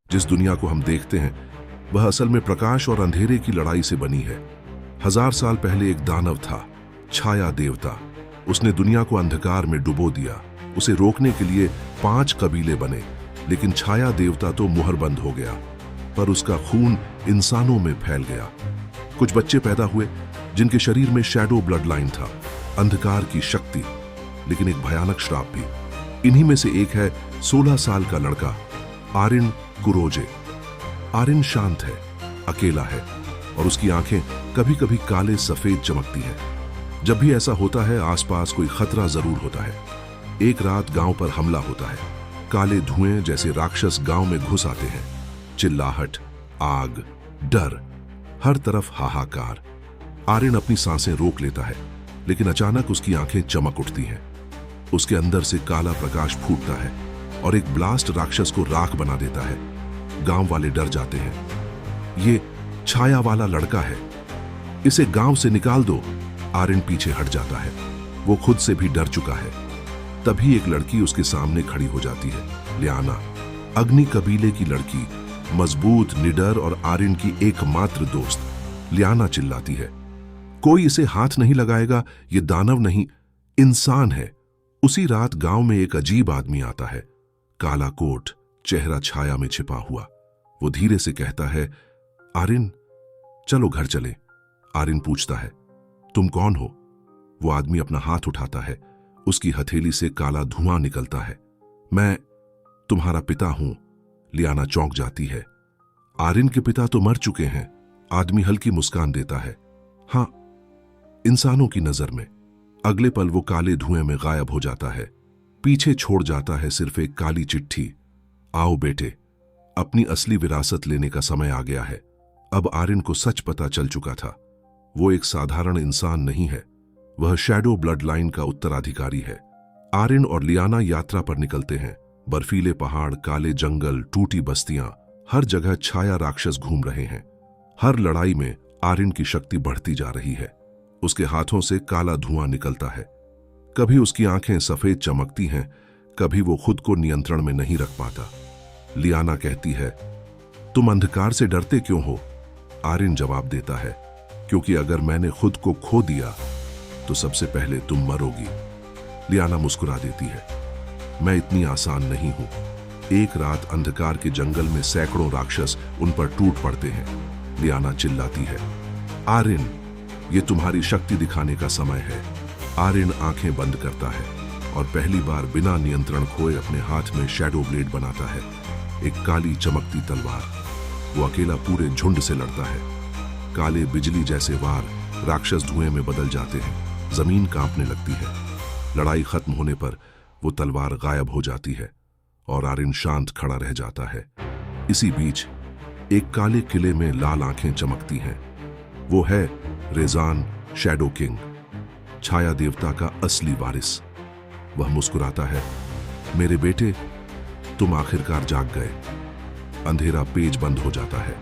जिस दुनिया को हम देखते हैं वह असल में प्रकाश और अंधेरे की लड़ाई से बनी है। 1000 साल पहले एक दानव था, छाया देवता। उसने दुनिया को अंधकार में डुबो दिया। उसे रोकने के लिए 5 कबीले बने, लेकिन छाया देवता तो मुहरबंद हो गया। पर उसका खून इंसानों में फैल गया। कुछ बच्चे पैदा हुए जिनके शरीर में शैडो ब्लड लाइन था, अंधकार की शक्ति, लेकिन एक भयानक श्राप भी। इन्हीं में से एक है 16 साल का लड़का आरिन कुरोजे। आरिन शांत है, अकेला है और उसकी आंखें कभी कभी काले सफेद चमकती हैं। जब भी ऐसा होता है आसपास कोई खतरा जरूर होता है। एक रात गांव पर हमला होता है। काले धुएं जैसे राक्षस गांव में घुस आते हैं। चिल्लाहट, आग, डर, हर तरफ हाहाकार। आरिन अपनी सांसें रोक लेता है, लेकिन अचानक उसकी आंखें चमक उठती हैं। उसके अंदर से काला प्रकाश फूटता है और एक ब्लास्ट राक्षस को राख बना देता है। गांव वाले डर जाते हैं। ये छाया वाला लड़का है, इसे गांव से निकाल दो। आरिन पीछे हट जाता है। वो खुद से भी डर चुका है। तभी एक लड़की उसके सामने खड़ी हो जाती है, लियाना, अग्नि कबीले की लड़की, मजबूत, निडर और आरिन की एकमात्र दोस्त। लियाना चिल्लाती है, कोई इसे हाथ नहीं लगाएगा, ये दानव नहीं, इंसान है। उसी रात गांव में एक अजीब आदमी आता है, काला कोट, चेहरा छाया में छिपा हुआ। वो धीरे से कहता है, आरिन, चलो घर चले। आरिन पूछता है, तुम कौन हो? वो आदमी अपना हाथ उठाता है। उसकी हथेली से काला धुआं निकलता है। मैं तुम्हारा पिता हूं। लियाना चौंक जाती है। आरिन के पिता तो मर चुके हैं। आदमी हल्की मुस्कान देता है, हां, इंसानों की नजर में। अगले पल वो काले धुएं में गायब हो जाता है। पीछे छोड़ जाता है सिर्फ एक काली चिट्ठी, आओ बेटे, अपनी असली विरासत लेने का समय आ गया है। अब आरिन को सच पता चल चुका था। वो एक साधारण इंसान नहीं है, वह शैडो ब्लड लाइन का उत्तराधिकारी है। आरिन और लियाना यात्रा पर निकलते हैं। बर्फीले पहाड़, काले जंगल, टूटी बस्तियां, हर जगह छाया राक्षस घूम रहे हैं। हर लड़ाई में आरिन की शक्ति बढ़ती जा रही है। उसके हाथों से काला धुआं निकलता है। कभी उसकी आंखें सफेद चमकती हैं, कभी वो खुद को नियंत्रण में नहीं रख पाता। लियाना कहती है, तुम अंधकार से डरते क्यों हो? आरिन जवाब देता है, क्योंकि अगर मैंने खुद को खो दिया तो सबसे पहले तुम मरोगी। लियाना मुस्कुरा देती है, मैं इतनी आसान नहीं हूं। एक रात अंधकार के जंगल में सैकड़ों राक्षस उन पर टूट पड़ते हैं। लियाना चिल्लाती है, आरिन, ये तुम्हारी शक्ति दिखाने का समय है। आरिन आंखें बंद करता है और पहली बार बिना नियंत्रण खोए अपने हाथ में शैडो ब्लेड बनाता है, एक काली चमकती तलवार। वो अकेला पूरे झुंड से लड़ता है। काले बिजली जैसे वार राक्षस धुएं में बदल जाते हैं। जमीन कांपने लगती है। लड़ाई खत्म होने पर वो तलवार गायब हो जाती है और आरिन शांत खड़ा रह जाता है। इसी बीच एक काले किले में लाल आंखें चमकती हैं। वो है रेजान, शैडो किंग, छाया देवता का असली वारिस। वह मुस्कुराता है, मेरे बेटे, तुम आखिरकार जाग गए। अंधेरा पेच बंद हो जाता है।